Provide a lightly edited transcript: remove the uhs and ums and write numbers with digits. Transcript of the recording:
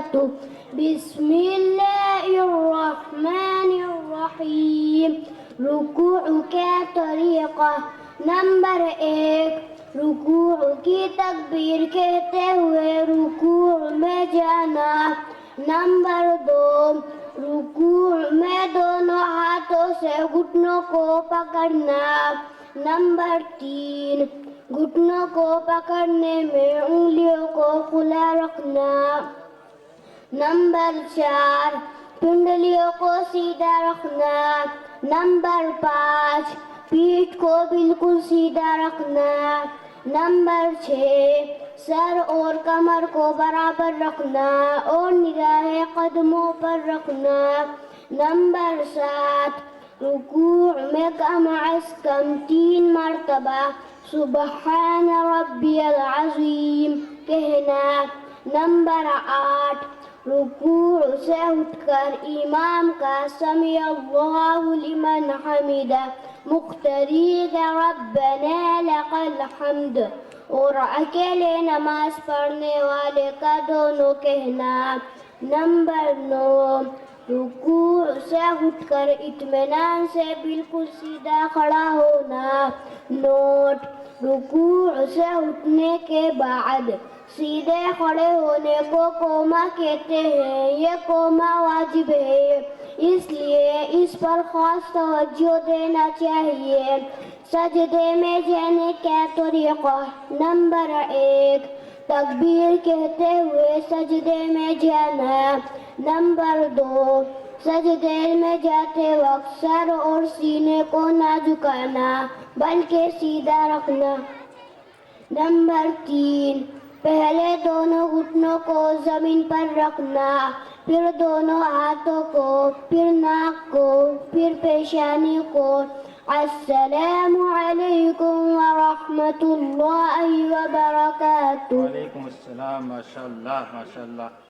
وبركاته. بسم الله الرحمن الرحیم. رکوع کا طریقہ. نمبر 1، رکوع کی تکبیر کہتے ہوئے رکوع میں جانا. نمبر 2، رکوع میں دونوں ہاتھوں سے گھٹنوں کو پکڑنا. نمبر 3، گھٹنوں کو پکڑنے میں انگلیوں کو کھلا رکھنا. نمبر 4، پنڈلیوں کو سیدھا رکھنا. نمبر 5، پیٹھ کو بالکل سیدھا رکھنا. نمبر 6، سر اور کمر کو برابر رکھنا اور نگاہیں قدموں پر رکھنا. نمبر 7، رکوع میں کم از کم 3 مرتبہ سبحان ربی العظیم کہنا. نمبر 8، رکوع سے اٹھ کر امام کا سمیع اللہ لمن حمدہ مقتدی کا ربنا لک الحمد اور اکیلے نماز پڑھنے والے کا دونوں کہنا. نمبر 9، رکوع سے اٹھ کر اطمینان سے بالکل سیدھا کھڑا ہونا. نوٹ: رکوع سے اٹھنے کے بعد سیدھے کھڑے ہونے کو قوما کہتے ہیں. یہ قوما واجب ہے، اس لیے اس پر خاص توجہ دینا چاہیے. سجدے میں جانے کا طریقہ. نمبر 1، تکبیر کہتے ہوئے سجدے میں جانا. نمبر 2، سجدے میں جاتے وقت سر اور سینے کو نہ جھکانا بلکہ سیدھا رکھنا. نمبر 3، پہلے دونوں گھٹنوں کو زمین پر رکھنا، پھر دونوں ہاتھوں کو، پھر ناک کو، پھر پیشانی کو. السلام علیکم ورحمۃ اللہ وبرکاتہ. وعلیکم السلام. ماشاء اللہ ماشاء اللہ.